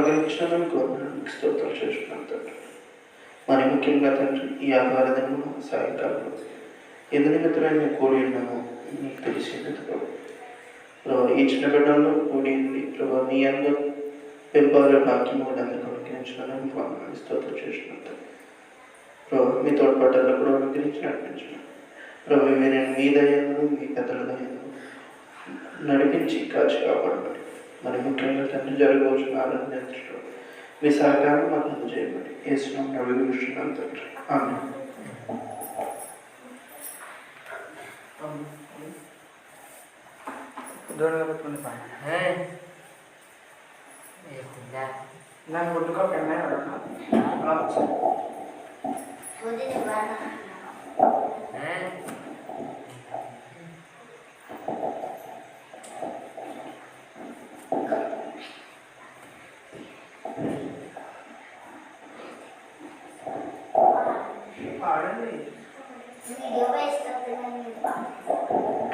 అనుగ్రహించినందుకు వందనాలు స్తోత్రాలు చేస్తున్నాను తండ్రి. మరి ముఖ్యంగా తండ్రి ఈ ఆరాధనను సాయంకాలంలో ఎందు నిమిత్తమైన కూడి ఉన్నామో నీకు తెలిసింది ప్రభావ. ఈ చిన్న బిడ్డల్లో కూడి ఉంది ప్రభావ, నీ అందరూ పెంపాల భాగ్యము అందరికీ అనుగ్రహించినందుకు వందనాలు స్తోత్రాలు చేస్తున్నాను తండ్రి. ప్రభావ మీ తోడ్పాటల్లో కూడా అనుగ్రహించి నడిపించిన ప్రభు నేను మీ దయను మీ పెద్దల దయను నడిపించి కాచి కాపాడమని మరి ముఖ్యంగా తండ్రి జరగవలసిన ఆరాధనలో మీ సహకారం మాకు అందజేయమని యేసునామమున అడుగుచున్నాను తండ్రి. ఆమేన్. దూరంగా పెట్టుకుని నాకు గుడ్డుకో పెన్నా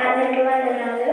అందరికీ వందనాలు.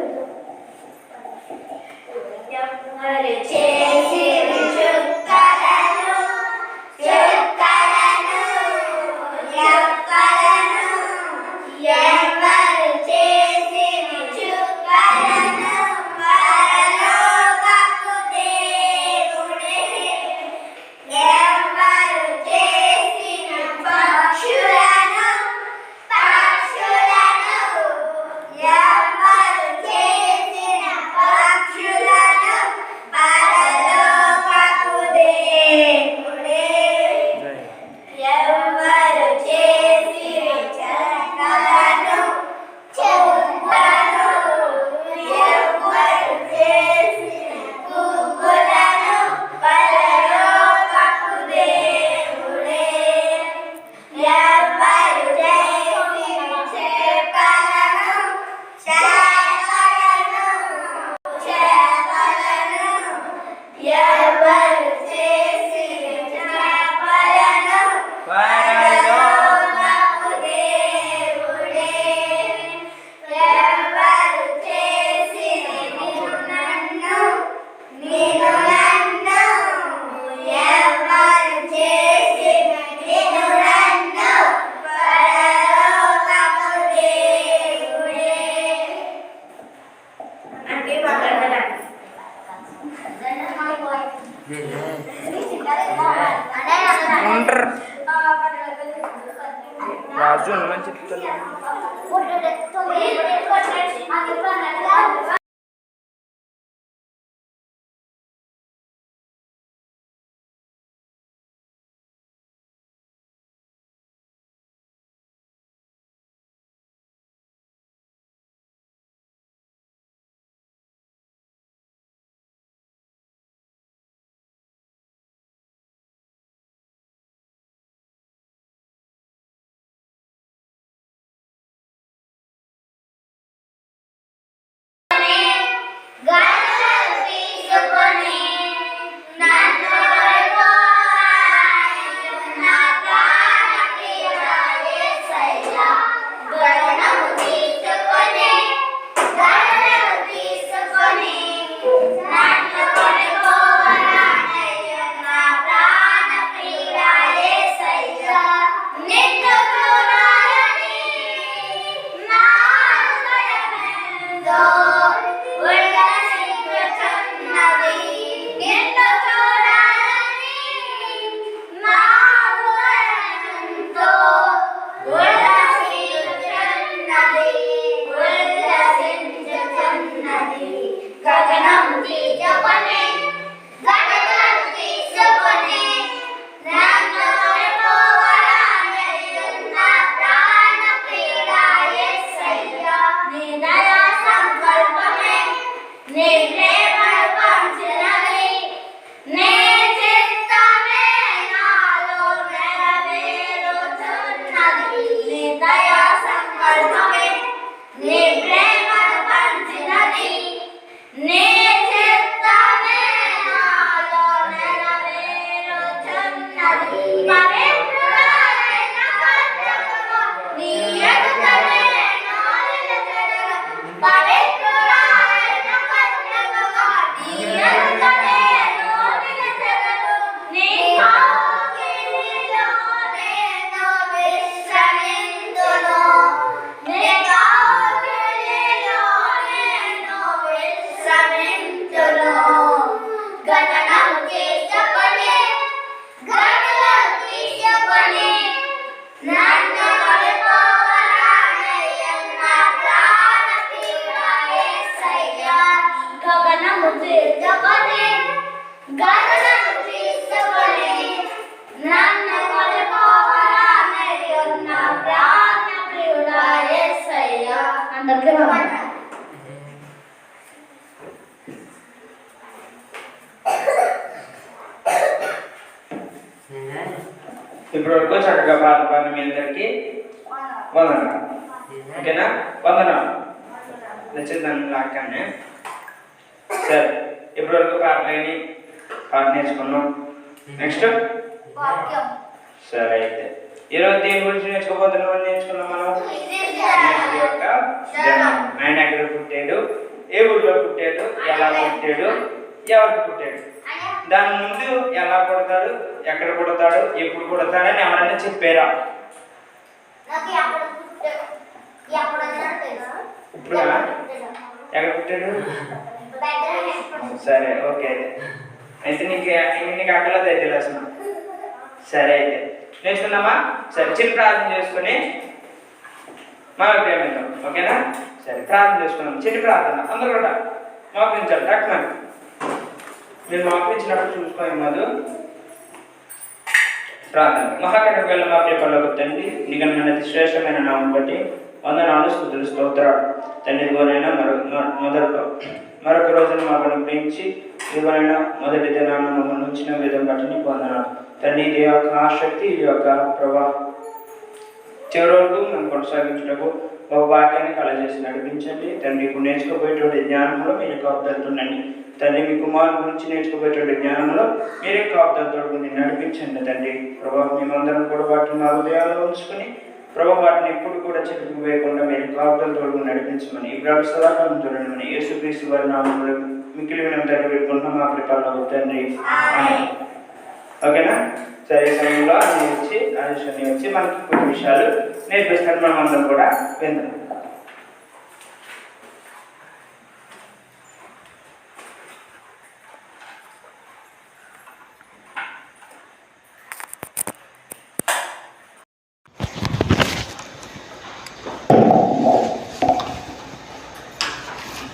రాజు మంచి చెప్తాను. ఇప్పుడు వరకు చక్కగా పాట పాడిన మీ అందరికీ వందనాలు. ఓకేనా? వందనాలు. నచ్చిందని లాక్కానే. సరే, ఇప్పుడు వరకు పాటలేని పాట నేర్చుకున్నాం. నెక్స్ట్ సరే, అయితే ఈరోజు దేని గురించి నేర్చుకోబోతున్నాం అని నేర్చుకున్నాం మనం. యేసు యొక్క జన్మం. ఆయన ఎక్కడ పుట్టాడు, ఏ ఊళ్ళో పుట్టాడు, ఎలా పుట్టాడు, ఎవరికి పుట్టాడు, దాని ముందు ఎలా పుడతాడు, ఎక్కడ పుడతాడు, ఎప్పుడు పుడతాడని ఎవరైనా చెప్పారా? ఇప్పుడు ఎక్కడ పుట్టాడు? సరే, ఓకే. అయితే నీకు అక్కర్లేదు అయితే లెసన్. సరే, అయితే నేర్చుకున్నామా? సరే, చిన్న ప్రార్థన చేసుకుని మనం ప్రేమిద్దాం. ఓకేనా? సరే, ప్రార్థన చేసుకున్నాం. చిన్న ప్రార్థన అందరూ కూడా మోకరించాలి. టక్మా మీరు మోకరించినప్పుడు చూసుకోండి. మధు ప్రార్థన. మహాకరుణకు వెళ్ళ మా ప్రియపరలోక తండ్రి, నీకు అతి శ్రేష్టమైన నామం బట్టి వందనాలు, స్తుతులు, స్తోత్రాలు తండ్రి. ఇదిగోనైనా మరొక రోజున మాకు ప్రేమించి ఇదిగోనైనా మొదటి దినాన్ని మమ్మల్ని ఉంచిన విధం బట్టి నీకు వందనాలు తండ్రి. ఇది యొక్క ఆసక్తి, ఇది యొక్క ప్రభావం చివరి వరకు మనం కొనసాగించటకు ఒక వాక్యాన్ని కలజేసి నడిపించండి తండ్రి. ఇప్పుడు నేర్చుకోబోయేటువంటి జ్ఞానంలో మీరు కాపుదలుతుండండి తండ్రి. మీ కుమారుని గురించి నేర్చుకోబోయేటువంటి జ్ఞానంలో మీరే కాపుదలతో నడిపించండి తండ్రి. ప్రభావ మేమందరం కూడా వాటిని మా హృదయాల్లో ఉంచుకుని ప్రభావ వాటిని ఎప్పుడు కూడా చెరుకు వేయకుండా మీరు కాపుదలతో నడిపించమని ఇప్పుడు సదాకాలం చూడండి. యేసుక్రీస్తు వారి నామములో మిక్కిలి వినంతగా పెట్టుకుంటున్నాం మా ప్రిపరలో తండ్రి. ఓకేనా? సరే, సమయంలో అని వచ్చి మనకి కొన్ని విషయాలు నేర్పిస్తాడు. మనం అందరం కూడా విందాం.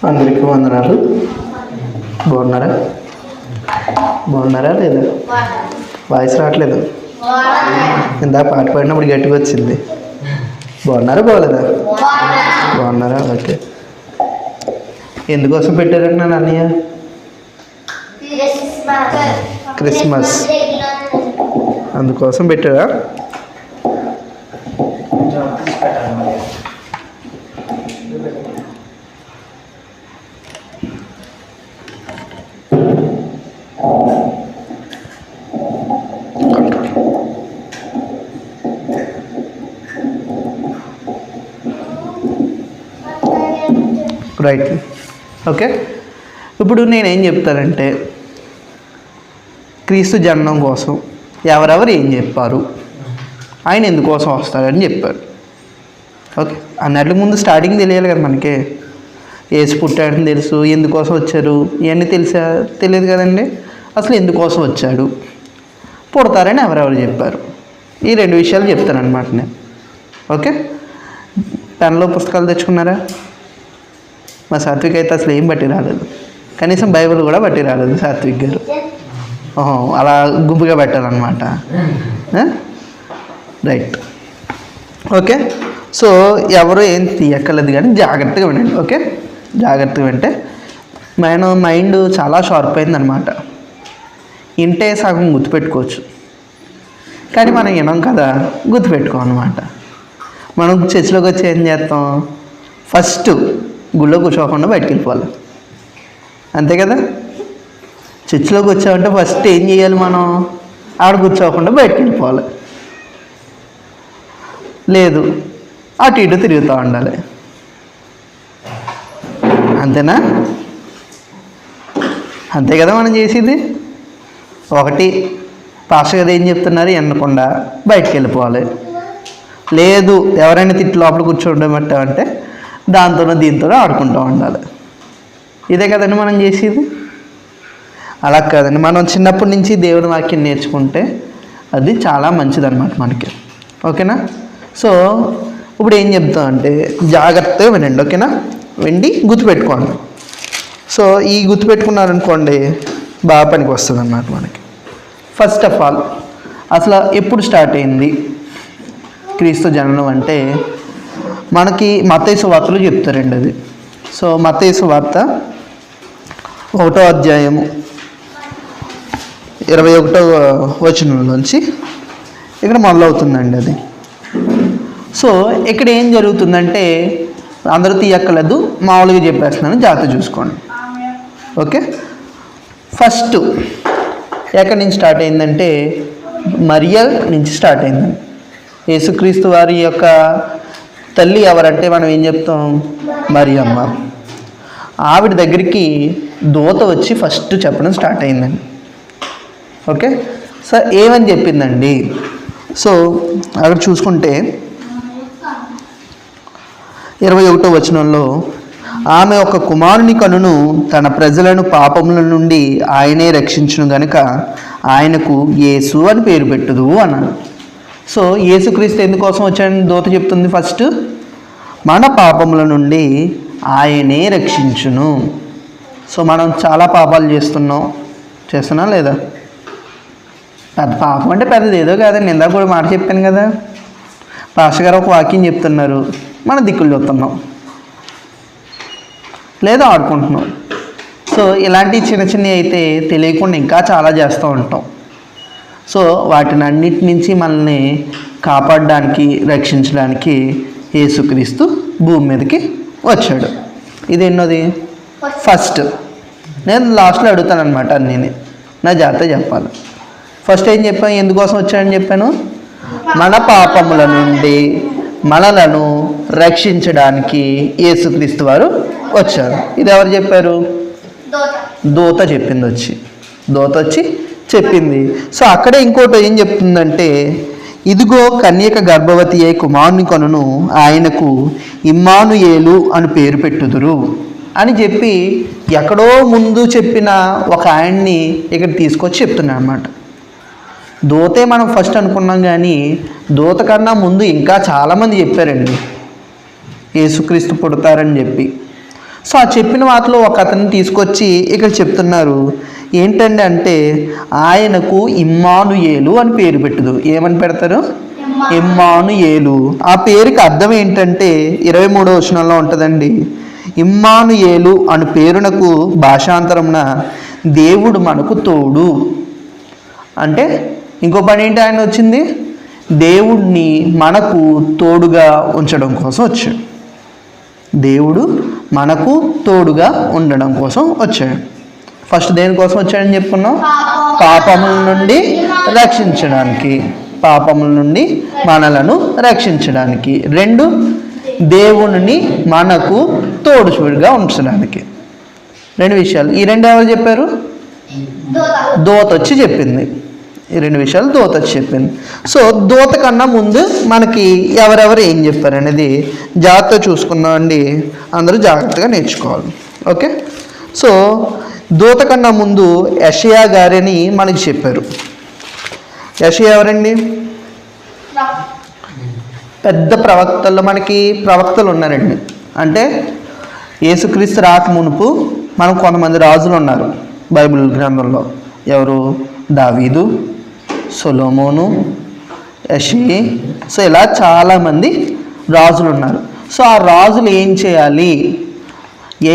అందరికీ వందనాలు. బాగున్నారా లేదా? వాయిస్ రావట్లేదు. ఇందా పాట పాడినప్పుడు గట్టిగా వచ్చింది. బాగున్నారా బాగోలేదా? బాగున్నారా? ఓకే. ఎందుకోసం పెట్టారండి నన్ను అన్నయ్య? క్రిస్మస్ అందుకోసం పెట్టారా? రైట్. ఓకే, ఇప్పుడు నేనేం చెప్తానంటే క్రీస్తు జననం కోసం ఎవరెవరు ఏం చెప్పారు, ఆయన ఎందుకోసం వస్తాడని చెప్పారు. ఓకే, అన్నట్లు ముందు స్టార్టింగ్ తెలియాలి కదా మనకి. యేసు పుట్టాడని తెలుసు, ఎందుకోసం వచ్చారు ఇవన్నీ తెలియదు కదండి. అసలు ఎందుకోసం వచ్చాడు, పుడతారని ఎవరెవరు చెప్పారు, ఈ రెండు విషయాలు చెప్తానమాట నేను. ఓకే, పెన్లో పుస్తకాలు తెచ్చుకున్నారా? మా సాత్విక్ అయితే అసలు ఏం బట్టి రాలేదు, కనీసం బైబిల్ కూడా బట్టి రాలేదు సాత్విక్ గారు. అలా గుంపుగా పెట్టాలన్నమాట. రైట్. ఓకే, సో ఎవరు ఏం తీయక్కర్లేదు కానీ జాగ్రత్తగా వినండి. ఓకే, జాగ్రత్తగా వింటే మైండ్ చాలా షార్ప్ అయిందనమాట. ఇంటే సగం గుర్తుపెట్టుకోవచ్చు, కానీ మనం వినం కదా, గుర్తుపెట్టుకోం అనమాట. మనం చర్చిలోకి వచ్చి ఏం చేస్తాం? ఫస్ట్ గుళ్ళో కూర్చోకుండా బయటికి వెళ్ళిపోవాలి, అంతే కదా. చర్చిలోకి వచ్చామంటే ఫస్ట్ ఏం చేయాలి? మనం ఆడ కూర్చోకుండా బయటికి వెళ్ళిపోవాలి. లేదు, అటు ఇటు తిరుగుతూ ఉండాలి, అంతేనా? అంతే కదా మనం చేసేది. ఒకటి, పాస్టర్ గారు ఏం చెప్తున్నారు వినకుండా బయటికి వెళ్ళిపోవాలి. లేదు, ఎవరైనా తిట్టి లోపల కూర్చోబెట్టామంటే దాంతోనో దీంతోనో ఆడుకుంటూ ఉండాలి. ఇదే కదండి మనం చేసేది. అలా కాదండి, మనం చిన్నప్పటి నుంచి దేవుని వాక్యం నేర్చుకుంటే అది చాలా మంచిదన్నమాట మనకి. ఓకేనా? సో ఇప్పుడు ఏం చెప్తామంటే జాగ్రత్తగా వినండి. ఓకేనా? విండి గుర్తుపెట్టుకోండి. సో ఈ గుర్తుపెట్టుకున్నారనుకోండి బాగా పనికి వస్తుంది అన్నమాట మనకి. ఫస్ట్ ఆఫ్ ఆల్ అసలు ఎప్పుడు స్టార్ట్ అయింది క్రీస్తు జననం అంటే మనకి మత్తయి సువార్తలో చెప్తారండి అది. సో మత్తయి సువార్త 1వ అధ్యాయము 21వ వచనంలోంచి ఇక్కడ మొదలవుతుందండి అది. సో ఇక్కడ ఏం జరుగుతుందంటే అందరూ తీయక్కలేదు, మామూలుగా చెప్పేస్తున్నాను, జాగ్రత్త చూసుకోండి. ఓకే, ఫస్ట్ ఎక్కడి నుంచి స్టార్ట్ అయిందంటే మరియ నుంచి స్టార్ట్ అయిందండి. యేసుక్రీస్తు వారి యొక్క తల్లి ఎవరంటే మనం ఏం చెప్తాం? మరియమ్మ. ఆవిడ దగ్గరికి దూత వచ్చి ఫస్ట్ చెప్పడం స్టార్ట్ అయిందండి. ఓకే, సో ఏమని చెప్పిందండి? సో అక్కడ చూసుకుంటే 21వ వచనంలో ఆమె ఒక కుమారుని కనును, తన ప్రజలను పాపముల నుండి ఆయనే రక్షించును గనుక ఆయనకు యేసు అని పేరు పెట్టుదు అన్నాడు. సో యేసుక్రీస్తు ఎందుకోసం వచ్చాడని దూత చెప్తుంది? ఫస్ట్ మన పాపముల నుండి ఆయనే రక్షించును. సో మనం చాలా పాపాలు చేస్తున్నా లేదా? పెద్ద పాపం అంటే పెద్దది ఏదో కాదండి, ఇందాక కూడా మాట చెప్పాను కదా. పాస్టర్ గారు ఒక వాక్యం చెప్తున్నారు, మన దిక్కులు చూస్తున్నాం లేదా ఆడుకుంటున్నాం. సో ఇలాంటి చిన్న చిన్నవి అయితే తెలియకుండా ఇంకా చాలా చేస్తూ ఉంటాం. సో వాటిని అన్నిటి నుంచి మనల్ని కాపాడడానికి, రక్షించడానికి యేసుక్రీస్తు భూమి మీదకి వచ్చాడు. ఇది ఎన్నోది? ఫస్ట్. నేను లాస్ట్లో అడుగుతాను అనమాట అన్నీ, నా జాగ్రత్త చెప్పాలి. ఫస్ట్ ఏం చెప్పాను? ఎందుకోసం వచ్చాడని చెప్పాను? మన పాపముల నుండి మనలను రక్షించడానికి యేసుక్రీస్తు వారు వచ్చారు. ఇది ఎవరు చెప్పారు? దూత చెప్పింది. దూత వచ్చి చెప్పింది. సో అక్కడే ఇంకోటి ఏం చెప్తుందంటే, ఇదిగో కన్యక గర్భవతి అయి కుమారుని కొనును, ఆయనకు ఇమ్మానుయేలు అని పేరు పెట్టుదురు అని చెప్పి ఎక్కడో ముందు చెప్పిన ఒక ఆయన్ని ఇక్కడ తీసుకొచ్చి చెప్తున్నాను అన్నమాట. దూతే మనం ఫస్ట్ అనుకున్నాం, కానీ దూత కన్నా ముందు ఇంకా చాలామంది చెప్పారండి యేసుక్రీస్తు పుడతారని చెప్పి. సో ఆ చెప్పిన వాటిలో ఒక అతన్ని తీసుకొచ్చి ఇక్కడ చెప్తున్నారు. ఏంటండి అంటే ఆయనకు ఇమ్మానుయేలు అని పేరు పెట్టుదు. ఏమని పెడతారు? ఇమ్మానుయేలు. ఆ పేరుకి అర్థం ఏంటంటే 23వ వచనంలో ఉంటుందండి. ఇమ్మానుయేలు అను పేరునకు భాషాంతరమున దేవుడు మనకు తోడు అంటే ఇంకో పని ఏంటి? ఆయన వచ్చింది దేవుడిని మనకు తోడుగా ఉంచడం కోసం వచ్చాడు. దేవుడు మనకు తోడుగా ఉండడం కోసం వచ్చాడు. ఫస్ట్ దేనికోసం వచ్చాడని చెప్పుకున్నాం? పాపముల నుండి రక్షించడానికి, పాపముల నుండి మనలను రక్షించడానికి. 2 దేవుని మనకు తోడుగా ఉంచడానికి. 2 విషయాలు. ఈ 2 ఎవరు చెప్పారు? దూత వచ్చి చెప్పింది. ఈ 2 విషయాలు దూత వచ్చి చెప్పింది. సో దూత కన్నా ముందు మనకి ఎవరెవరు ఏం చెప్పారు అనేది జాగ్రత్తగా చూసుకుందాం అండి. అందరూ జాగ్రత్తగా నేర్చుకోవాలి. ఓకే, సో దూత కన్నా ముందు యెషయా గారని మనకి చెప్పారు. యెషయా ఎవరండి? పెద్ద ప్రవక్తల్లో మనకి ప్రవక్తలు ఉన్నారండి. అంటే యేసుక్రీస్తు రాక మునుపు మనం కొంతమంది రాజులు ఉన్నారు బైబిల్ గ్రంథంలో. ఎవరు? దావీదు, సొలొమోను, యెషయా. సో ఇలా చాలామంది రాజులు ఉన్నారు. సో ఆ రాజులు ఏం చేయాలి,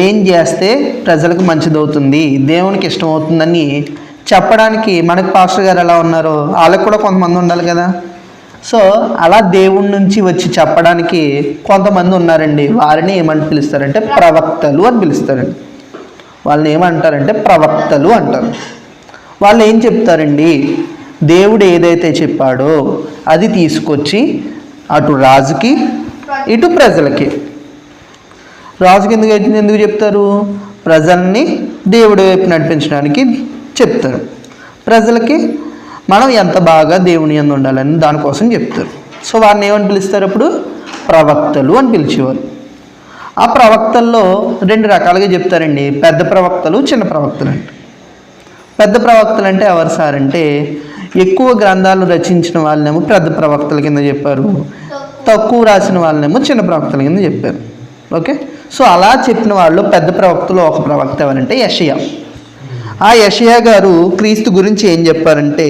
ఏం చేస్తే ప్రజలకు మంచిదవుతుంది, దేవునికి ఇష్టమవుతుందని చెప్పడానికి మనకి పాస్టర్ గారు ఎలా ఉన్నారో వాళ్ళకి కూడా కొంతమంది ఉండాలి కదా. సో అలా దేవుడి నుంచి వచ్చి చెప్పడానికి కొంతమంది ఉన్నారండి. వారిని ఏమని పిలుస్తారంటే ప్రవక్తలు అని పిలుస్తారండి. వాళ్ళని ఏమంటారంటే ప్రవక్తలు అంటారు. వాళ్ళు ఏం చెప్తారండి? దేవుడు ఏదైతే చెప్పాడో అది తీసుకొచ్చి అటు రాజుకి ఇటు ప్రజలకి. రాజుకి ఎందుకు చెప్తారు? ప్రజల్ని దేవుడి వైపు నడిపించడానికి చెప్తారు. ప్రజలకి మనం ఎంత బాగా దేవుని యందు ఉండాలని దానికోసం చెప్తారు. సో వారిని ఏమని పిలుస్తారు? అప్పుడు ప్రవక్తలు అని పిలిచేవారు. ఆ ప్రవక్తల్లో 2 రకాలుగా చెప్తారండి. పెద్ద ప్రవక్తలు, చిన్న ప్రవక్తలు అంటే. పెద్ద ప్రవక్తలు అంటే ఎవరు సార్ అంటే ఎక్కువ గ్రంథాలు రచించిన వాళ్ళనేమో పెద్ద ప్రవక్తల కింద చెప్పారు, తక్కువ రాసిన వాళ్ళనేమో చిన్న ప్రవక్తల కింద చెప్పారు. ఓకే, సో అలా చెప్పిన వాళ్ళు పెద్ద ప్రవక్తలు ఒక ప్రవక్త ఎవరంటే యెషయా. ఆ యెషయా గారు క్రీస్తు గురించి ఏం చెప్పారంటే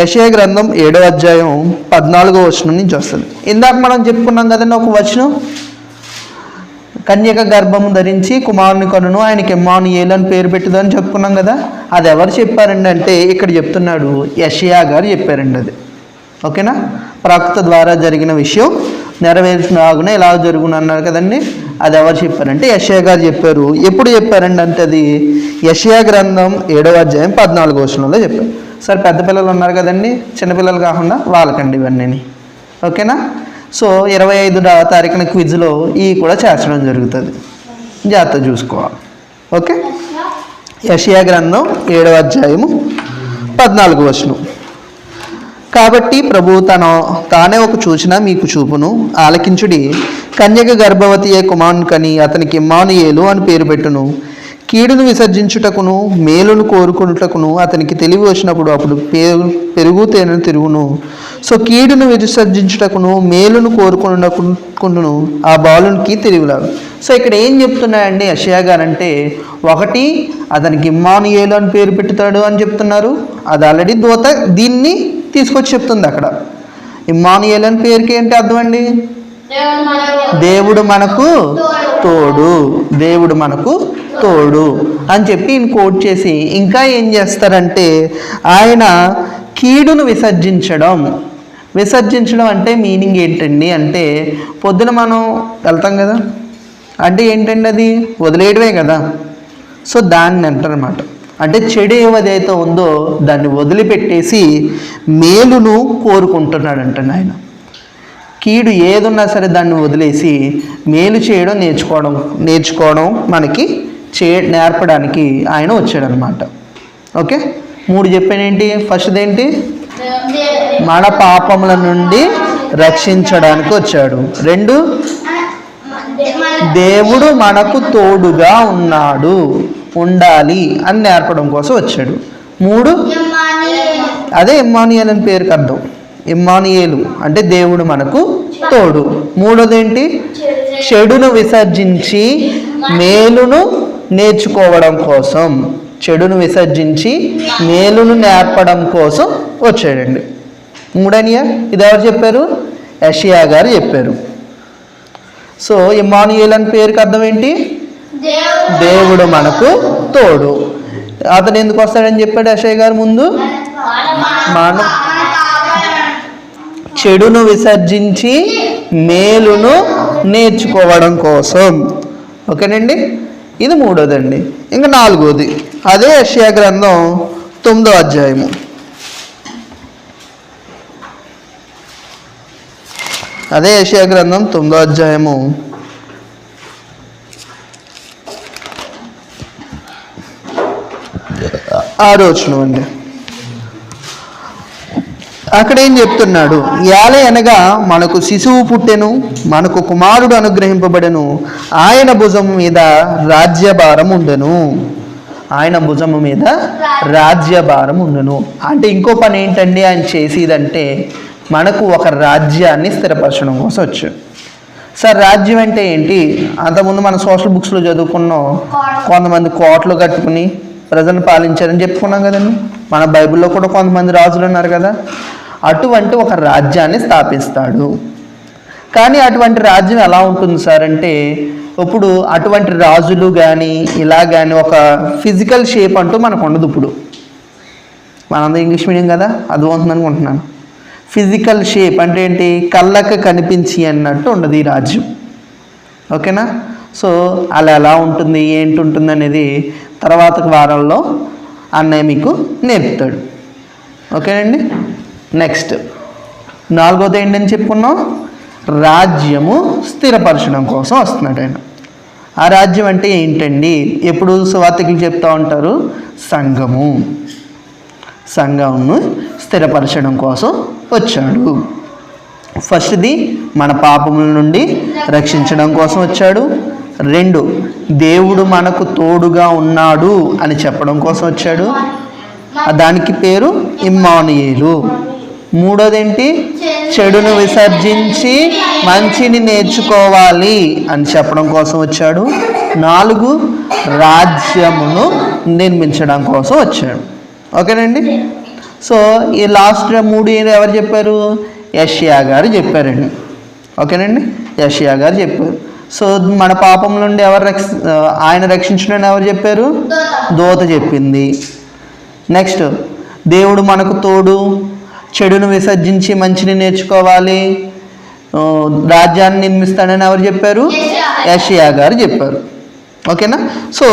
యెషయా గ్రంథం 7వ అధ్యాయం 14వ వచనం నుంచి వస్తుంది. ఇందాక మనం చెప్పుకున్నాం కదండి ఒక వచనం, కన్యక గర్భము ధరించి కుమారుని కనును ఆయనకి ఇమ్మానుయేలు అని పేరు పెట్టుదని చెప్పుకున్నాం కదా. అది ఎవరు చెప్పారండి అంటే ఇక్కడ చెప్తున్నాడు యెషయా గారు చెప్పారండి. అది ఓకేనా, ప్రవక్త ద్వారా జరిగిన విషయం నెరవేర్చినాగునే ఇలా జరుగును అన్నారు కదండి. అది ఎవరు చెప్పారంటే యెషయా గారు చెప్పారు. ఎప్పుడు చెప్పారండి అంటే అది యెషయా గ్రంథం 7వ అధ్యాయం 14వ వచనంలో చెప్పారు. సరే, పెద్ద పిల్లలు ఉన్నారు కదండి, చిన్నపిల్లలు కాకుండా వాళ్ళకండి ఇవన్నీ. ఓకేనా, సో 25వ తారీఖున క్విజ్లో ఇవి కూడా చేర్చడం జరుగుతుంది, జాగ్రత్త చూసుకోవాలి. ఓకే, యెషయా గ్రంథం 7వ అధ్యాయము 14వ వచనం. కాబట్టి ప్రభువు తానే ఒక సూచన మీకు చూపును, ఆలకించుడి. కన్యక గర్భవతి అయ్యే కుమారుని కని అతనికి ఇమ్మానుయేలు అని పేరు పెట్టును. కీడును విసర్జించుటకును మేలును కోరుకున్నటకును అతనికి తెలివి వచ్చినప్పుడు అప్పుడు పెరుగు తేనెను తిరుగును. సో కీడును విసర్జించుటకును మేలును కోరుకున్నకును ఆ బాలునికి తెలివిలాడు. సో ఇక్కడ ఏం చెప్తున్నాయండి యెషయా గారు అంటే, ఒకటి అతనికి ఇమ్మానుయేలు అని పేరు పెట్టుతాడు అని చెప్తున్నారు. అది ఆల్రెడీ దూత దీన్ని తీసుకొచ్చి చెప్తుంది అక్కడ. ఇమ్మానుయేలు అని పేరుకి ఏంటి అర్థం అండి? దేవుడు మనకు తోడు, దేవుడు మనకు తోడు అని చెప్పి ఈయన కోట్ చేసి ఇంకా ఏం చేస్తారంటే ఆయన కీడును విసర్జించడం అంటే మీనింగ్ ఏంటండి అంటే పొద్దున మనం వెళ్తాం కదా, అంటే ఏంటండి అది వదిలేయడమే కదా. సో దాన్ని అంటారన్నమాట. అంటే చెడు ఏదైతే ఉందో దాన్ని వదిలిపెట్టేసి మేలును కోరుకుంటున్నాడంట ఆయన. కీడు ఏదున్నా సరే దాన్ని వదిలేసి మేలు చేయడం నేర్చుకోవడం మనకి నేర్పడానికి ఆయన వచ్చాడనమాట. ఓకే, 3 చెప్పానేంటి? ఫస్ట్ది ఏంటి? మన పాపముల నుండి రక్షించడానికి వచ్చాడు. 2, దేవుడు మనకు తోడుగా ఉండాలి అని నేర్పడం కోసం వచ్చాడు. 3, అదే ఇమ్మానుయేలు అని పేరుకి అర్థం. ఇమ్మానుయేలు అంటే దేవుడు మనకు తోడు. 3వది ఏంటి? చెడును విసర్జించి మేలును నేర్చుకోవడం కోసం, చెడును విసర్జించి మేలును నేర్పడం కోసం వచ్చాడండి. 3 ఇది ఎవరు చెప్పారు? యెషయా గారు చెప్పారు. సో ఇమ్మానుయేలు అని పేరుకి అర్థం ఏంటి? దేవుడు మనకు తోడు. అతను ఎందుకు వస్తాడని చెప్పాడు యెషయా గారు ముందు? మన చెడును విసర్జించి మేలును నేర్చుకోవడం కోసం. ఓకేనండి, ఇది 3వదండి. ఇంకా 4వది అదే యెషయా గ్రంథం 9వ అధ్యాయము. అదే యెషయా గ్రంథం 9వ అధ్యాయము 6వ వచనం అండి. అక్కడ ఏం చెప్తున్నాడు? యాలే అనగా మనకు శిశువు పుట్టెను, మనకు కుమారుడు అనుగ్రహింపబడెను, ఆయన భుజము మీద రాజ్యభారం ఉండెను. ఆయన భుజము మీద రాజ్యభారం ఉండెను అంటే ఇంకో పని ఏంటండి ఆయన చేసేదంటే మనకు ఒక రాజ్యాన్ని స్థిరపరచడం కోసం వచ్చాడు. సార్ రాజ్యం అంటే ఏంటి? అంతకుముందు మన సోషల్ బుక్స్లో చదువుకున్నాం, కొంతమంది కోటలు కట్టుకుని ప్రజలను పాలించారని చెప్పుకున్నాం కదండి. మన బైబిల్లో కూడా కొంతమంది రాజులు ఉన్నారు కదా. అటువంటి ఒక రాజ్యాన్ని స్థాపిస్తాడు. కానీ అటువంటి రాజ్యం ఎలా ఉంటుంది సార్ అంటే ఇప్పుడు అటువంటి రాజులు కానీ ఇలా కానీ ఒక ఫిజికల్ షేప్ అంటూ మనకు ఉండదు. ఇప్పుడు మనందరూ ఇంగ్లీష్ మీడియం కదా, అర్థమవుతుంది అనుకుంటున్నాను. ఫిజికల్ షేప్ అంటే ఏంటి? కళ్ళకు కనిపించి అన్నట్టు ఉండదు ఈ రాజ్యం. ఓకేనా, సో అలా ఎలా ఉంటుంది ఏంటి ఉంటుంది అనేది తర్వాత వారంలో అన్నయ్య మీకు నేర్పుతాడు. ఓకేనండి. నెక్స్ట్ 4వది ఏంటని చెప్పుకున్నాం? రాజ్యము స్థిరపరచడం కోసం వస్తున్నాడు ఆయన. ఆ రాజ్యం అంటే ఏంటండి? ఎప్పుడు సువార్తికులు చెప్తూ ఉంటారు, సంఘమును స్థిరపరచడం కోసం వచ్చాడు. ఫస్ట్ది మన పాపముల నుండి రక్షించడం కోసం వచ్చాడు. 2, దేవుడు మనకు తోడుగా ఉన్నాడు అని చెప్పడం కోసం వచ్చాడు. దానికి పేరు ఇమ్మానుయేలు. మూడోది ఏంటి? చెడును విసర్జించి మంచిని నేర్చుకోవాలి అని చెప్పడం కోసం వచ్చాడు. 4 రాజ్యమును నిర్మించడం కోసం వచ్చాడు. ఓకేనండి. సో ఈ లాస్ట్ 3 ఎవరు చెప్పారు? యెషయా గారు చెప్పారండి. ఓకేనండి, యెషయా గారు చెప్పారు. సో మన పాపం నుండి ఆయన రక్షించడం ఎవరు చెప్పారు? దూత చెప్పింది. నెక్స్ట్, దేవుడు మనకు తోడు, చెడును విసర్జించి మంచిని నేర్చుకోవాలి, రాజ్యాన్ని నిర్మిస్తాడని ఎవరు చెప్పారు? యెషయా గారు చెప్పారు. ఓకేనా. సో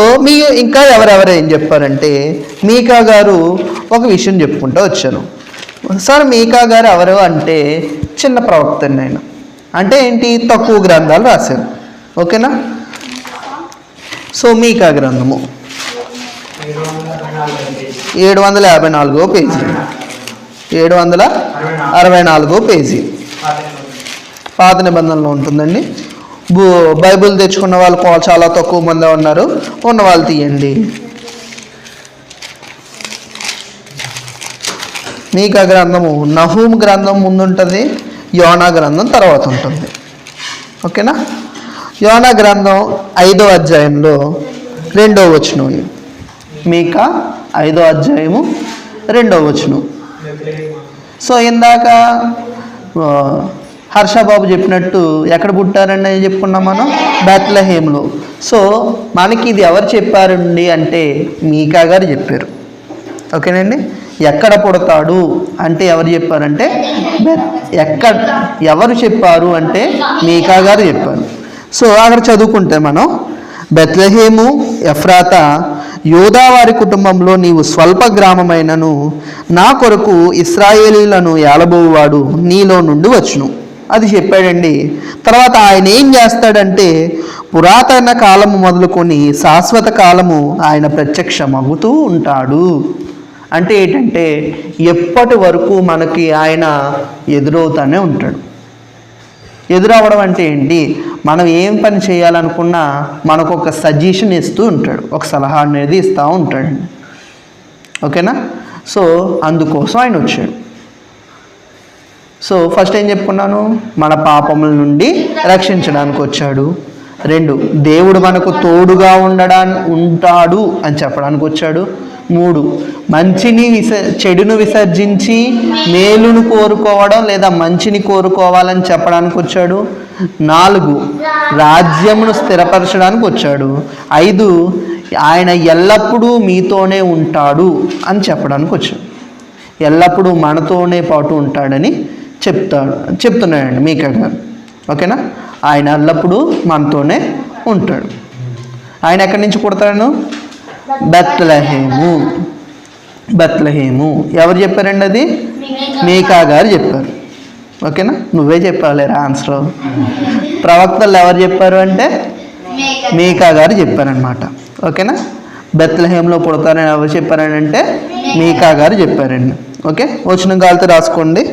ఇంకా ఎవరెవరు ఏం చెప్పారంటే, మీకా గారు ఒక విషయం చెప్పుకుంటూ వచ్చారు. సార్ మీకా గారు ఎవరు అంటే చిన్న ప్రవక్త ఆయన. అంటే ఏంటి? తక్కువ గ్రంథాలు రాశారు. ఓకేనా. సో మీకా గ్రంథము 754వ పేజీ, 764వ పేజీ పాత నిబంధనలో ఉంటుందండి. బైబిల్ తెచ్చుకున్న వాళ్ళు చాలా తక్కువ మంది ఉన్నారు. ఉన్న వాళ్ళు తీయండి. మీకా గ్రంథము నహూమ్ గ్రంథం ముందుంటుంది, యోనా గ్రంథం తర్వాత ఉంటుంది. ఓకేనా. యోనా గ్రంథం 5వ అధ్యాయంలో 2వ వచనం. మీకా 5వ అధ్యాయము 2వ వచనం. సో ఇందాక హర్షబాబు చెప్పినట్టు ఎక్కడ పుట్టారండి అని చెప్పుకున్నాం మనం? బెత్లెహేములో. సో మనకి ఇది ఎవరు చెప్పారండి అంటే మీకా గారు చెప్పారు. ఓకేనండి. ఎక్కడ పుడతాడు అంటే ఎవరు చెప్పారంటే ఎవరు చెప్పారు అంటే మీకా గారు చెప్పారు. సో అక్కడ చదువుకుంటే మనం, బెత్లెహేము ఎఫ్రాతా, యోదావారి కుటుంబంలో నీవు స్వల్ప గ్రామమైనను నా కొరకు ఇశ్రాయేలీలను ఏలబోవాడు నీలో నుండి వచ్చును. అది చెప్పాడండి. తర్వాత ఆయన ఏం చేస్తాడంటే, పురాతన కాలము మొదలుకొని శాశ్వత కాలము ఆయన ప్రత్యక్షమవుతూ ఉంటాడు. అంటే ఏంటంటే ఎప్పటి వరకు మనకి ఆయన ఎదురవుతానే ఉంటాడు. ఎదురవ్వడం అంటే ఏంటి? మనం ఏం పని చేయాలనుకున్నా మనకు ఒక సజెషన్ ఇస్తూ ఉంటాడు, ఒక సలహా అనేది ఇస్తూ ఉంటాడండి. ఓకేనా. సో అందుకోసం ఆయన వచ్చాడు. సో ఫస్ట్ ఏం చెప్పుకున్నాను? మన పాపముల నుండి రక్షించడానికి వచ్చాడు. 2, దేవుడు మనకు తోడుగా ఉంటాడు అని చెప్పడానికి వచ్చాడు. 3, చెడును విసర్జించి మేలును కోరుకోవడం లేదా మంచిని కోరుకోవాలని చెప్పడానికి వచ్చాడు. 4, రాజ్యమును స్థిరపరచడానికి వచ్చాడు. 5, ఆయన ఎల్లప్పుడూ మీతోనే ఉంటాడు అని చెప్పడానికి వచ్చాడు. ఎల్లప్పుడూ మనతోనే పాటు ఉంటాడని చెప్తున్నాడండి మీకా గారు. ఓకేనా. ఆయన ఎల్లప్పుడూ మనతోనే ఉంటాడు. ఆయన ఎక్కడి నుంచి పుడతాడు? బెత్లెహేము. ఎవరు చెప్పారండి? అది మీకా గారు చెప్పారు. ఓకేనా. నువ్వే చెప్పాలేరా ఆన్సర్. ప్రవక్తలు ఎవరు చెప్పారు అంటే మీకా గారు చెప్పారనమాట. ఓకేనా. బెత్లెహేంలో పుడతారని ఎవరు చెప్పారని అంటే మీకా గారు చెప్పారండి. ఓకే. వచనం కాలితే రాసుకోండి.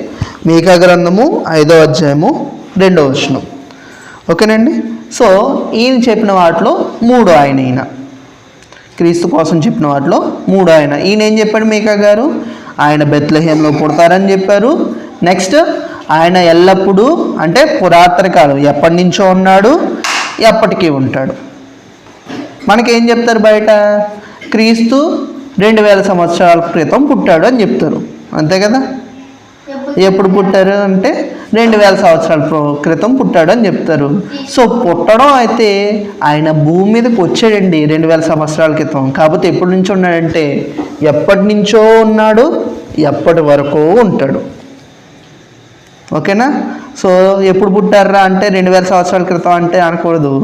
మీకా గ్రంథము 5వ అధ్యాయము 2వ వచనం. ఓకేనండి. సో ఈయన చెప్పిన వాటిలో 3 ఈయన క్రీస్తు కోసం చెప్పిన వాటిలో 3 ఆయన. ఈయన ఏం చెప్పాడు? మీకా గారు ఆయన బెత్లెహేంలో పుడతారని చెప్పారు. నెక్స్ట్, ఆయన ఎల్లప్పుడూ అంటే పురాతన కాలం, ఎప్పటి నుంచో ఉన్నాడు, ఎప్పటికీ ఉంటాడు. మనకేం చెప్తారు బయట? క్రీస్తు 2000 సంవత్సరాల క్రితం పుట్టాడు అని చెప్తారు. అంతే కదా. ఎప్పుడు పుట్టారు అంటే 2000 సంవత్సరాల క్రితం పుట్టాడు అని చెప్తారు. సో పుట్టడం అయితే ఆయన భూమి మీదకి వచ్చాడండి 2000 సంవత్సరాల క్రితం. కాకపోతే ఎప్పటి నుంచో ఉన్నాడంటే ఎప్పటి నుంచో ఉన్నాడు, ఎప్పటి వరకు ఉంటాడు. ఓకేనా. సో ఎప్పుడు పుట్టారా అంటే 2000 సంవత్సరాల క్రితం అంటే అనకూడదు,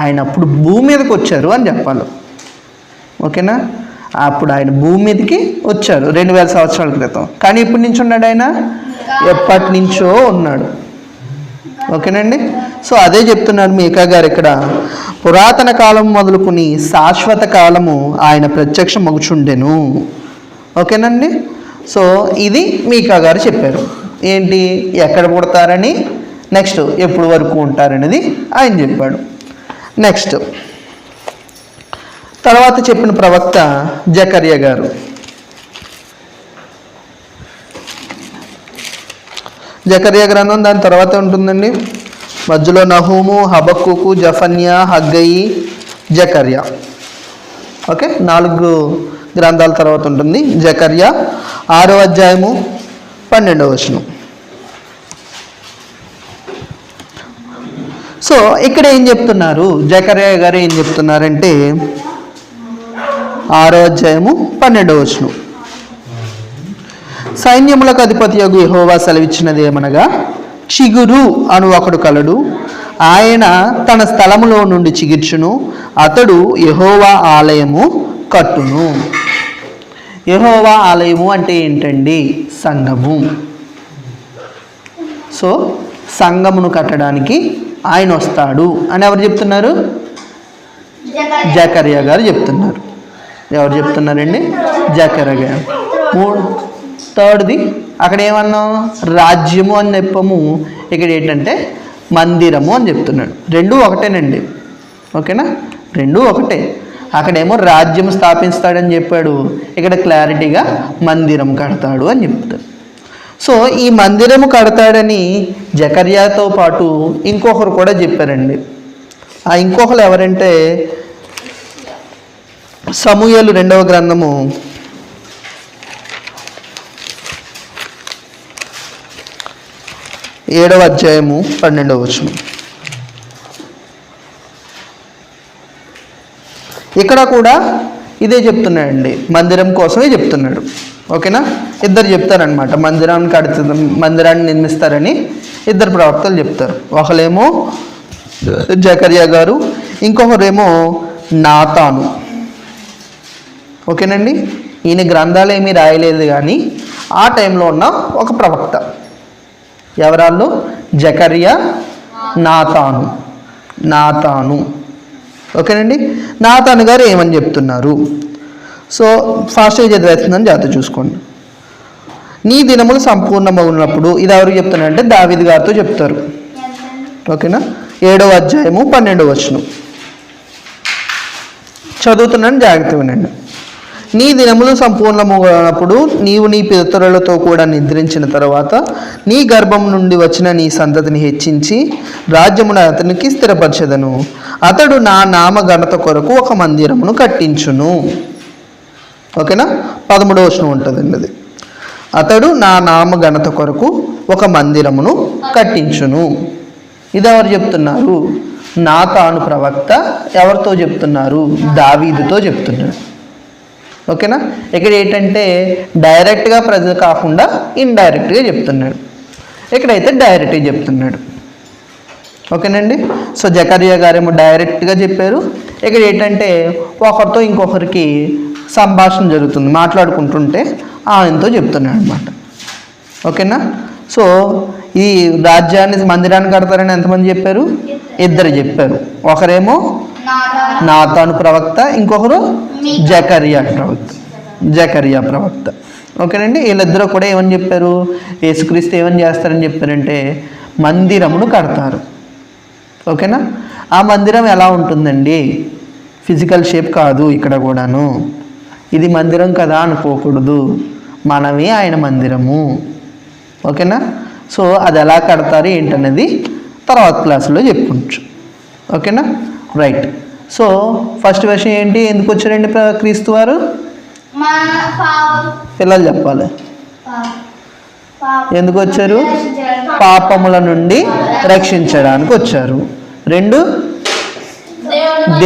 ఆయన అప్పుడు భూమి మీదకి వచ్చారు అని చెప్పాలి. ఓకేనా. అప్పుడు ఆయన భూమి మీదకి వచ్చారు 2000 సంవత్సరాల క్రితం. కానీ ఎప్పటి నుంచి ఉన్నాడు? ఆయన ఎప్పటి నుంచో ఉన్నాడు. ఓకేనండి. సో అదే చెప్తున్నారు మీకా గారు ఇక్కడ, పురాతన కాలం మొదలుకొని శాశ్వత కాలము ఆయన ప్రత్యక్షం మగుచుండెను. ఓకేనండి. సో ఇది మీకా గారు చెప్పారు. ఏంటి? ఎక్కడ పుడతారని, నెక్స్ట్ ఎప్పుడు వరకు ఉంటారనేది ఆయన చెప్పాడు. నెక్స్ట్ తర్వాత చెప్పిన ప్రవక్త జకర్యా గారు. జకర్యా గ్రంథం దాని తర్వాత ఉంటుందండి. మధ్యలో నహూము, హబక్కుకు, జఫన్యా, హగ్గయి, జకర్యా. ఓకే, 4 గ్రంథాల తర్వాత ఉంటుంది జకర్యా. 6వ అధ్యాయము 12వ వచనం. సో ఇక్కడ ఏం చెప్తున్నారు, జకర్యా గారు ఏం చెప్తున్నారంటే 6వ అధ్యాయము 12వ వచనం. సైన్యములకు అధిపతియగు యెహోవా సెలవిచ్చినది ఏమనగా, చిగురు అను ఒకడు కలడు, ఆయన తన స్థలములో నుండి చిగిర్చును, అతడు యెహోవా ఆలయము కట్టును. యెహోవా ఆలయము అంటే ఏంటండి? సంఘము. సో సంఘమును కట్టడానికి ఆయన వస్తాడు అని ఎవరు చెప్తున్నారు? జకర్యా గారు చెప్తున్నారు. ఎవరు చెప్తున్నారండి? జకర్యా గారు. 3ది అక్కడ ఏమన్నాం? రాజ్యము అని చెప్పము, ఇక్కడ ఏంటంటే మందిరము అని చెప్తున్నాడు. 2 ఒకటేనండి. ఓకేనా, 2 ఒకటే. అక్కడేమో రాజ్యం స్థాపిస్తాడని చెప్పాడు, ఇక్కడ క్లారిటీగా మందిరం కడతాడు అని చెప్తాడు. సో ఈ మందిరము కడతాడని జకర్యాతో పాటు ఇంకొకరు కూడా చెప్పారండి. ఆ ఇంకొకరు ఎవరంటే సమూయేలు 2వ గ్రంథము 7వ అధ్యాయము 12వ వచనం. ఇక్కడ కూడా ఇదే చెప్తున్నాడండి, మందిరం కోసమే చెప్తున్నాడు. ఓకేనా, ఇద్దరు చెప్తారనమాట, మందిరాన్ని నిర్మిస్తారని 2 ప్రవక్తలు చెప్తారు. ఒకరేమో జకర్యా గారు, ఇంకొకరేమో నాతాను. ఓకేనండి, ఈయన గ్రంథాలు ఏమీ రాయలేదు కానీ ఆ టైంలో ఉన్న ఒక ప్రవక్త. ఎవరాళ్ళు? జకర్యా, నాతాను. ఓకేనండి, నాతాను గారు ఏమని చెప్తున్నారు? సో ఫాస్ట్గా చదివేస్తుందని జాగ్రత్త చూసుకోండి. నీ దినములు సంపూర్ణమవునప్పుడు, ఇది ఎవరికి చెప్తున్నారంటే దావీదు గారితో చెప్తారు. ఓకేనా, 7వ అధ్యాయము 12వ వచనం చదువుతున్నాను, జాగ్రత్త వినండి. నీ దినములు సంపూర్ణమవునప్పుడు నీవు నీ పితరులతో కూడా నిద్రించిన తర్వాత నీ గర్భం నుండి వచ్చిన నీ సంతతిని హెచ్చించి రాజ్యమును అతనికి స్థిరపరచెదను. అతడు నా నామ ఘనత కొరకు ఒక మందిరమును కట్టించును. ఓకేనా, 13వ వచనం ఉంటుందండి అది. అతడు నా నామ ఘనత కొరకు ఒక మందిరమును కట్టించును. ఇది ఎవరు చెప్తున్నారు? నాతాను ప్రవక్త ఎవరితో చెప్తున్నారు? దావీదుతో చెప్తున్నాడు. ఓకేనా, ఇక్కడ ఏంటంటే డైరెక్ట్గా ప్రజలు కాకుండా ఇండైరెక్ట్గా చెప్తున్నాడు. ఇక్కడైతే డైరెక్ట్గా చెప్తున్నాడు. ఓకేనండి, సో జకర్యా గారేమో డైరెక్ట్గా చెప్పారు. ఇక్కడ ఏంటంటే ఒకరితో ఇంకొకరికి సంభాషణ జరుగుతుంది, మాట్లాడుకుంటుంటే ఆయనతో చెప్తున్నాడు అనమాట. ఓకేనా, సో ఈ మందిరాన్ని కడతారని ఎంతమంది చెప్పారు? 2 చెప్పారు. ఒకరేమో నాతాను ప్రవక్త, ఇంకొకరు జకర్యా ప్రవక్త. ఓకేనండి, వీళ్ళిద్దరూ కూడా ఏమని చెప్పారు? యేసుక్రీస్తు ఏమని చేస్తారని చెప్పారంటే మందిరమును కడతారు. ఓకేనా, ఆ మందిరం ఎలా ఉంటుందండి? ఫిజికల్ షేప్ కాదు. ఇక్కడ కూడాను ఇది మందిరం కదా అనుకోకూడదు, మనమే ఆయన మందిరము. ఓకేనా, సో అది ఎలా కడతారు ఏంటనేది తర్వాత క్లాసులో చెప్పుకోవచ్చు. ఓకేనా, రైట్. సో ఫస్ట్ విషయం ఏంటి? ఎందుకు వచ్చారండి క్రీస్తు వారు? పిల్లలు చెప్పాలి. ఎందుకు వచ్చారు? పాపముల నుండి రక్షించడానికి వచ్చారు. 2,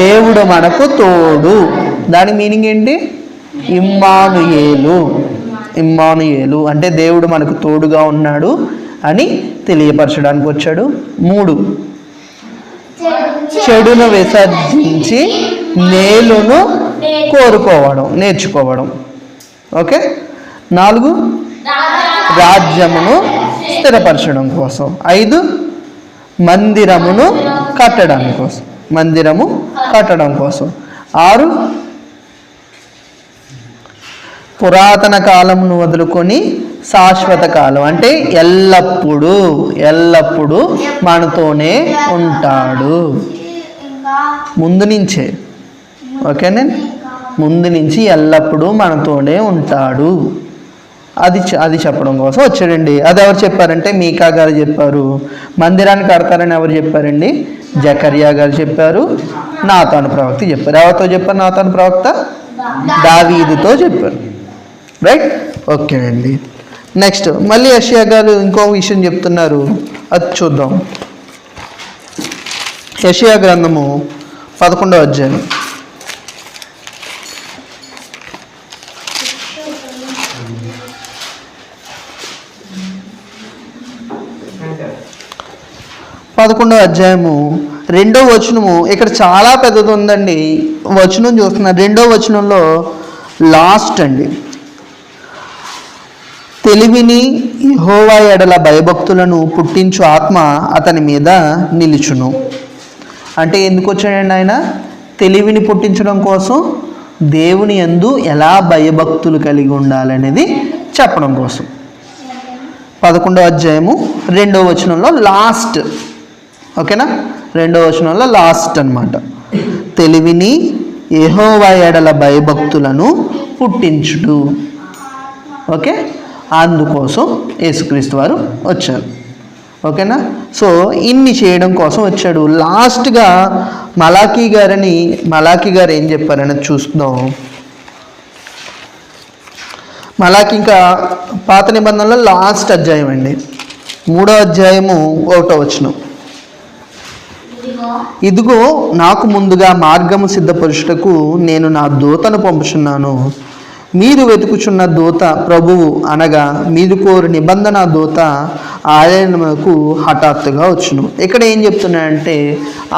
దేవుడు మనకు తోడు. దాని మీనింగ్ ఏంటి? ఇమ్మానుయేలు అంటే దేవుడు మనకు తోడుగా ఉన్నాడు అని తెలియపరచడానికి వచ్చాడు. 3, చెడును విసర్జించి మేలును నేర్చుకోవడం. ఓకే. 4, రాజ్యమును స్థిరపరచడం కోసం. 5, మందిరము కట్టడం కోసం. 6, పురాతన కాలమును వదులుకొని శాశ్వత కాలం అంటే ఎల్లప్పుడూ మనతోనే ఉంటాడు. ముందు నుంచే, ఓకేనా? ముందు నుంచి ఎల్లప్పుడూ మనతోనే ఉంటాడు. అది చెప్పడం కోసం వచ్చాడండి. అది ఎవరు చెప్పారంటే మీకా గారు చెప్పారు. మందిరాన్ని కడతారని ఎవరు చెప్పారండి? జకర్యా గారు చెప్పారు. నాతాను ప్రవక్త చెప్పారు. ఎవరితో చెప్పారు? నాతాను ప్రవక్త దావీదుతో చెప్పారు. రైట్, ఓకేనండి. నెక్స్ట్ మళ్ళీ యెషయా గారు ఇంకో విషయం చెప్తున్నారు, అది చూద్దాం. యెషయా గ్రంథము 11వ అధ్యాయం 11వ అధ్యాయము 2వ వచనము. ఇక్కడ చాలా పెద్దది ఉందండి. వచనం చూస్తున్నారు. 2వ వచనంలో లాస్ట్ అండి. తెలివిని యెహోవా ఎడల భయభక్తులను పుట్టించు ఆత్మ అతని మీద నిలుచును. అంటే ఎందుకు వచ్చాడండి ఆయన? తెలివిని పుట్టించడం కోసం, దేవుని యందు ఎలా భయభక్తులు కలిగి ఉండాలనేది చెప్పడం కోసం. 11వ అధ్యాయము 2వ వచనంలో లాస్ట్. ఓకేనా? 2వ వచనంలో లాస్ట్ అన్నమాట. తెలివిని యెహోవా ఎడల భయభక్తులను పుట్టించుడు. ఓకే, అందుకోసం యేసుక్రీస్తు వారు వచ్చారు. ఓకేనా? సో ఇన్ని చేయడం కోసం వచ్చాడు. లాస్ట్గా మలాకీ గారు ఏం చెప్పారనేది చూస్తున్నాం. మలాకీ ఇంకా పాత నిబంధనలో లాస్ట్ అధ్యాయం అండి, 3వ అధ్యాయము 1వ వచనం. ఇదిగో నాకు ముందుగా మార్గము సిద్ధపరుచుటకు నేను నా దూతను పంపుచున్నాను. మీరు వెతుకుచున్న దూత ప్రభువు అనగా మీరు కోరు నిబంధన దూత ఆయనకు హఠాత్తుగా వచ్చును. ఇక్కడ ఏం చెప్తున్నాడంటే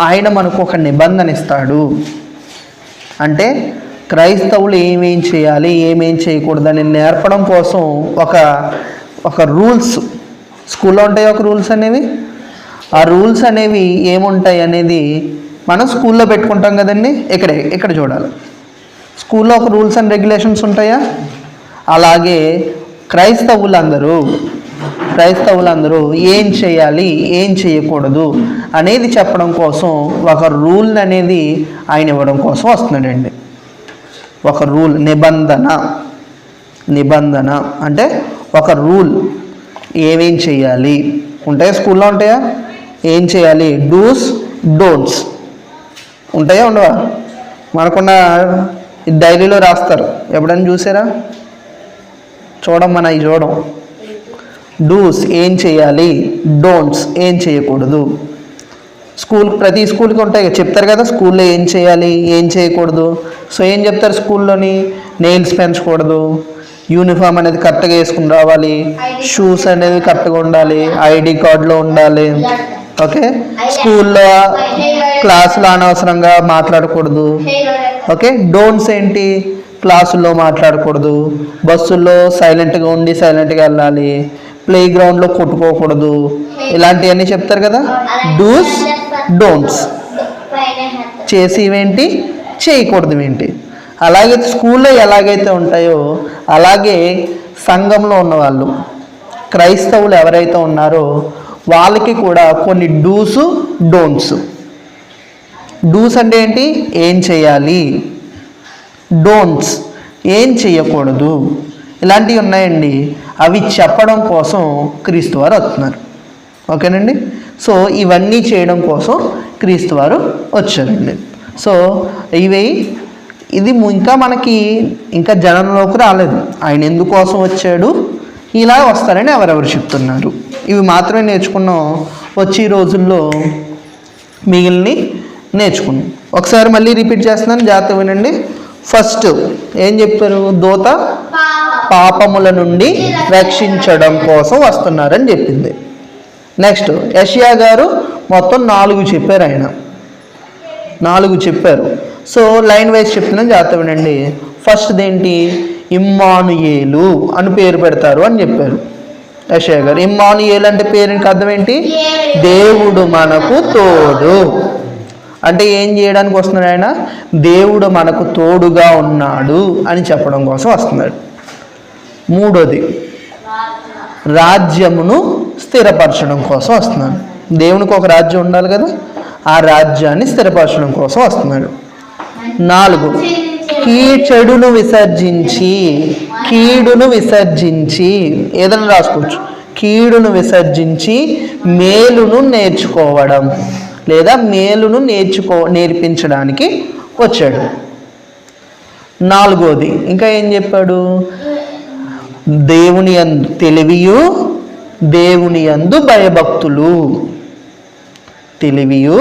ఆయన మనకు ఒక నిబంధన ఇస్తాడు. అంటే క్రైస్తవులు ఏమేం చేయాలి, ఏమేం చేయకూడదని నేర్పడం కోసం ఒక రూల్స్ స్కూల్లో ఉంటాయి. ఒక రూల్స్ అనేవి, ఆ రూల్స్ అనేవి ఏముంటాయి అనేది మనం స్కూల్లో పెట్టుకుంటాం కదండి. ఇక్కడ చూడాలి. స్కూల్లో ఒక రూల్స్ అండ్ రెగ్యులేషన్స్ ఉంటాయా? అలాగే క్రైస్తవులందరూ ఏం చేయాలి, ఏం చేయకూడదు అనేది చెప్పడం కోసం ఒక రూల్ అనేది ఆయన ఇవ్వడం కోసం వస్తున్నాడండి. ఒక రూల్, నిబంధన అంటే ఒక రూల్. ఏమేం చేయాలి ఉంటాయా? స్కూల్లో ఉంటాయా? ఏం చేయాలి? డూస్ డోంట్స్ ఉంటాయా? ఉండవా? మనకున్న డైరీలో రాస్తారు. ఎప్పుడైనా చూసారా? చూడం. డూస్ ఏం చేయాలి, డోంట్స్ ఏం చేయకూడదు. ప్రతి స్కూల్కి ఉంటాయి, చెప్తారు కదా స్కూల్లో ఏం చేయాలి, ఏం చేయకూడదు. సో ఏం చెప్తారు స్కూల్లోని? నెయిల్స్ పెంచకూడదు, యూనిఫామ్ అనేది కరెక్ట్గా వేసుకుని రావాలి, షూస్ అనేది కరెక్ట్గా ఉండాలి, ఐడి కార్డులో ఉండాలి. ఓకే, స్కూల్లో క్లాసులో అనవసరంగా మాట్లాడకూడదు. ఓకే, డోంట్స్ ఏంటి? క్లాసుల్లో మాట్లాడకూడదు, బస్సుల్లో సైలెంట్గా ఉండి సైలెంట్గా వెళ్ళాలి, ప్లే గ్రౌండ్లో కొట్టుకోకూడదు, ఇలాంటివన్నీ చెప్తారు కదా. డూస్ డోంట్స్, చేసేవేంటి, చేయకూడదు ఏంటి. అలాగే స్కూల్లో ఎలాగైతే ఉంటాయో అలాగే సంఘంలో ఉన్నవాళ్ళు, క్రైస్తవులు ఎవరైతే ఉన్నారో వాళ్ళకి కూడా కొన్ని డూస్ డోంట్స్. డూస్ అంటే ఏంటి? ఏం చేయాలి. డోంట్స్ ఏం చేయకూడదు. ఇలాంటివి ఉన్నాయండి. అవి చెప్పడం కోసం క్రీస్తు వారు వస్తున్నారు. ఓకేనండి. సో ఇవన్నీ చేయడం కోసం క్రీస్తు వారు వచ్చారండి. సో ఇది ఇంకా మనకి ఇంకా జనంలోకి రాలేదు. ఆయన ఎందుకోసం వచ్చాడు, ఇలా వస్తారని ఎవరెవరు చెప్తున్నారు. ఇవి మాత్రమే నేర్చుకున్నాం. వచ్చే రోజుల్లో మిగిలిని నేర్చుకున్నాం. ఒకసారి మళ్ళీ రిపీట్ చేస్తున్నాను, జాగ్రత్త వినండి. ఫస్ట్ ఏం చెప్పారు? దూత పాపముల నుండి రక్షించడం కోసం వస్తున్నారని చెప్పింది. నెక్స్ట్ యెషయా గారు మొత్తం 4 చెప్పారు. ఆయన 4 చెప్పారు. సో లైన్ వైజ్ చెప్తున్నాను, జాగ్రత్త వినండి. ఫస్ట్ ఏంటి? ఇమ్మానుయేలు అని పేరు పెడతారు అని చెప్పారు యెషయా గారు. ఇమ్మానుయేలు అంటే పేరుకి అర్థం ఏంటి? దేవుడు మనకు తోడు. అంటే ఏం చేయడానికి వస్తున్నాడు ఆయన? దేవుడు మనకు తోడుగా ఉన్నాడు అని చెప్పడం కోసం వస్తున్నాడు. మూడోది రాజ్యమును స్థిరపరచడం కోసం వస్తున్నాడు. దేవునికి ఒక రాజ్యం ఉండాలి కదా, ఆ రాజ్యాన్ని స్థిరపరచడం కోసం వస్తున్నాడు. 4 చెడును విసర్జించి, కీడును విసర్జించి, ఏదైనా రాసుకోవచ్చు. కీడును విసర్జించి మేలును నేర్చుకోవడం, లేదా మేలును నేర్పించడానికి వచ్చాడు. 4వది ఇంకా ఏం చెప్పాడు? దేవుని యందు తెలివియు, దేవుని యందు భయభక్తులు. తెలివియు,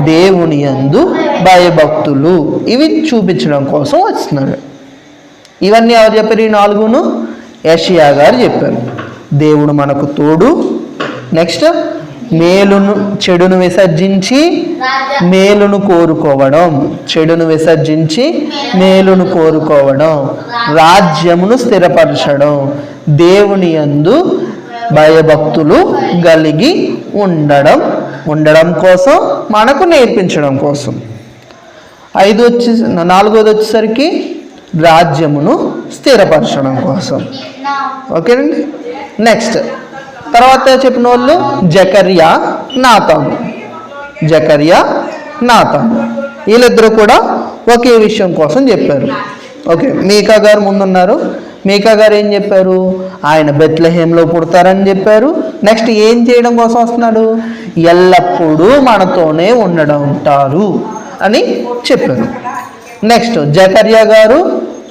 దేవుని యందు భయభక్తులు, ఇవి చూపించడం కోసం వస్తున్నాడు. ఇవన్నీ ఎవరు చెప్పారు? ఈ 4ను యెషయా గారు చెప్పారు. దేవుడు మనకు తోడు. నెక్స్ట్ చెడును విసర్జించి మేలును కోరుకోవడం, చెడును విసర్జించి మేలును కోరుకోవడం, రాజ్యమును స్థిరపరచడం, దేవుని యందు భయభక్తులు కలిగి ఉండడం కోసం, మనకు నేర్పించడం కోసం. 4వది వచ్చేసరికి రాజ్యమును స్థిరపరచడం కోసం. ఓకేనండి. నెక్స్ట్ తర్వాత చెప్పిన వాళ్ళు జకర్యా, నాతాను. వీళ్ళిద్దరూ కూడా ఒకే విషయం కోసం చెప్పారు. ఓకే, మీకా గారు ముందున్నారు. మీకా గారు ఏం చెప్పారు? ఆయన బెత్లెహేంలో పుడతారని చెప్పారు. నెక్స్ట్ ఏం చేయడం కోసం వస్తున్నాడు? ఎల్లప్పుడూ మనతోనే ఉంటారు అని చెప్పారు. నెక్స్ట్ జకర్యా గారు,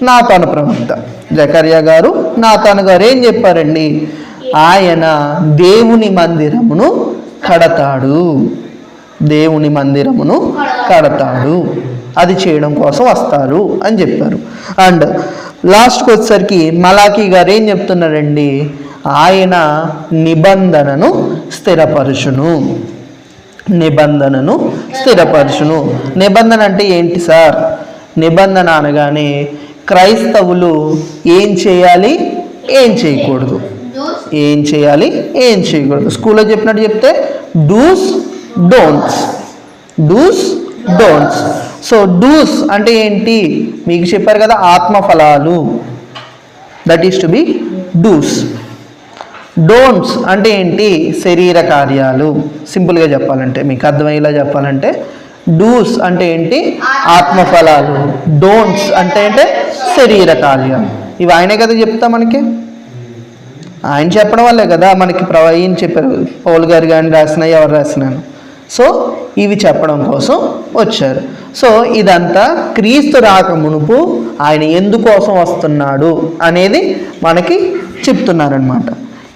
నాతాను ప్రవక్త. జకర్యా గారు, నాతాను గారు ఏం చెప్పారండి? ఆయన దేవుని మందిరమును కడతాడు, దేవుని మందిరమును కడతాడు, అది చేయడం కోసం వస్తారు అని చెప్పారు. అండ్ లాస్ట్కి వచ్చేసరికి మలాకీ గారు ఏం చెప్తున్నారండి? ఆయన నిబంధనను స్థిరపరచును. నిబంధన అంటే ఏంటి సార్? నిబంధన అనగానే క్రైస్తవులు ఏం చేయాలి, ఏం చేయకూడదు, ఏం చేయాలి, ఏం చేయకూడదు. స్కూల్లో చెప్పినట్టు చెప్తే డూస్ డోంట్స్. సో డూస్ అంటే ఏంటి? మీకు చెప్పారు కదా, ఆత్మఫలాలు. That is to be dos. Don'ts అంటే ఏంటి? శరీర కార్యాలు. సింపుల్గా చెప్పాలంటే, మీకు అర్థమయ్యేలా చెప్పాలంటే, డూస్ అంటే ఏంటి? ఆత్మఫలాలు. డోంట్స్ అంటే శరీర కార్యాలు. ఇవి ఆయనే కదా చెప్తా మనకి. ఆయన చెప్పడం వల్లే కదా మనకి ఈయన చెప్పారు. పౌలు గారు కానీ రాసిన, ఎవరు రాసినాను. సో ఇవి చెప్పడం కోసం వచ్చారు. సో ఇదంతా క్రీస్తు రాక మునుపు ఆయన ఎందుకోసం వస్తున్నాడు అనేది మనకి చెప్తున్నారనమాట.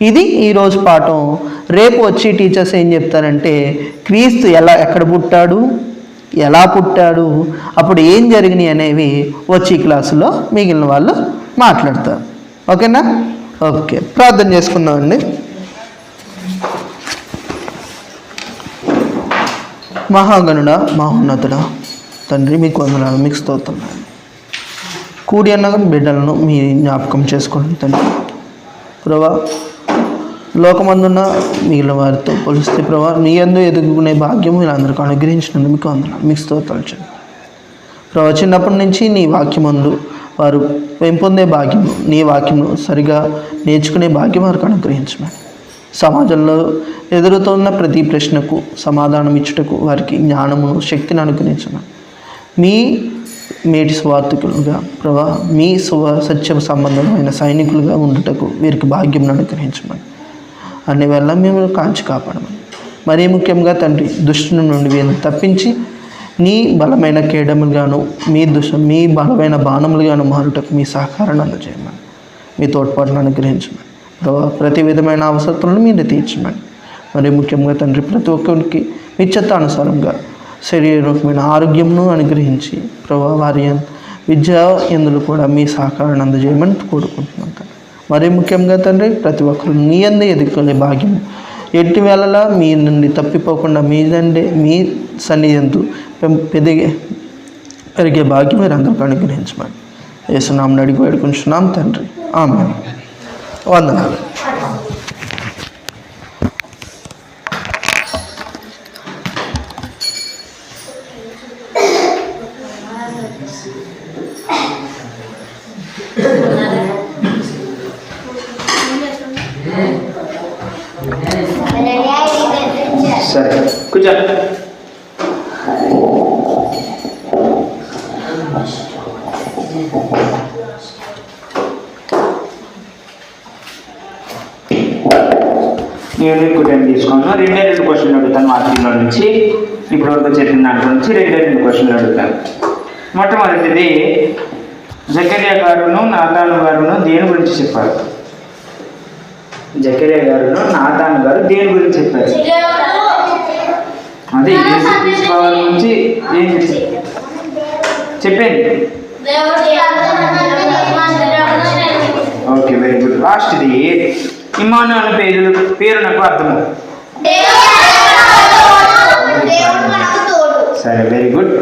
ఇది ఈరోజు పాఠం. రేపు వచ్చి టీచర్స్ ఏం చెప్తారంటే క్రీస్తు ఎక్కడ పుట్టాడు, ఎలా పుట్టాడు, అప్పుడు ఏం జరిగినాయి అనేవి వచ్చి క్లాసులో మిగిలిన వాళ్ళు మాట్లాడతారు. ఓకేనా? ఓకే, ప్రార్థన చేసుకుందామండి. మహాగణుడ, మహోన్నతుడ తండ్రి, మీకు వందనాలు, మీకు స్తోత్రాలు. కూడి అన్న బిడ్డలను మీ జ్ఞాపకం చేసుకోండి తండ్రి. ప్రభా, లోకమందున్న మిగిలిన వారితో పోలిస్తే ప్రభా, నీ యందు ఎదుగుకునే భాగ్యం వీళ్ళందరికీ అనుగ్రహించినందుకు మీకు వందనాలు, మీకు స్తోత్రాలు చెప్పండి. ప్రభా, చిన్నప్పటి నుంచి నీ వాక్యమందు వారు పెంపొందే భాగ్యం, నీ వాక్యము సరిగా నేర్చుకునే భాగ్యం వారికి అనుగ్రహించమని, సమాజంలో ఎదురుతున్న ప్రతి ప్రశ్నకు సమాధానం ఇచ్చుటకు వారికి జ్ఞానమును, శక్తిని అనుగ్రహించమని, మీ మేటి స్వార్థకులుగా ప్రభా, మీ సత్య సంబంధమైన సైనికులుగా ఉండుటకు వీరికి భాగ్యం అనుగ్రహించమని, అన్ని వేళ మేము కాంచి కాపాడమని, మరీ ముఖ్యంగా తండ్రి దుష్టుని నుండి వీరిని తప్పించి నీ బలమైన కేడములుగాను, మీ బలమైన బాణములుగాను మారుటకు మీ సహకారాన్ని అందజేయమని, మీ తోడ్పాటును అనుగ్రహించమని, ప్రభావ ప్రతి విధమైన అవసరాలను మీరు తీర్చమని, మరి ముఖ్యంగా తండ్రి ప్రతి ఒక్కరికి మీ చిత్తానుసారంగా శరీరమైన ఆరోగ్యంను అనుగ్రహించి ప్రభావ వారి విద్య ఎందులో కూడా మీ సహకారాన్ని అందజేయమని కోరుకుంటున్నాం. మరి ముఖ్యంగా తండ్రి ప్రతి ఒక్కరు నీ అందే ఎదుర్కొనే భాగ్యం ఎట్టి వేళలా మీ నుండి తప్పిపోకుండా మీ సన్నిధింతు పెరిగే భాగ్యం మీరు అందరికీ అనుగ్రహించమని యేసునామమున అడిగి వేడుకుంటున్నాం తండ్రి, ఆమేన్. వందనాలు. సరే, కూర్చో. నేను ఎక్కువ టైం తీసుకోను. రెండే 2 క్వశ్చన్లు అడుగుతాను మార్కింగ్లో నుంచి. ఇప్పుడు వరకు చెప్పిన దాంట్లో నుంచి రెండే 2 క్వశ్చన్లు అడుగుతాను. మొట్టమొదటిది, జకర్యా గారును నాతాను గారును దేని గురించి చెప్పారు? జకర్యా గారును నాతాను గారు దేని గురించి చెప్పారు? అదే యేసుక్రీస్తు వారి నుంచి ఏం చెప్పండి. Okay, very good. లాస్ట్ది, ఇమ్మానుయేలు పేరు నాకు అర్థము. సరే, వెరీ గుడ్.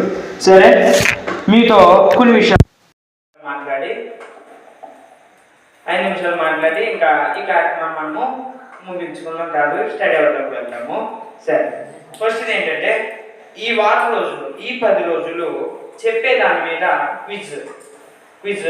సరే, మీతో కొన్ని విషయాలు మాట్లాడి 5 నిమిషాలు మాట్లాడి ఇంకా ఈ కార్యక్రమం మనము ముగించుకుందాం కాదు, స్టడీ అవర్లోకి వెళ్తాము. సరే, క్వశ్చన్ ఏంటంటే, ఈ వారం రోజులు, ఈ 10 రోజులు చెప్పే దాని మీద క్విజ్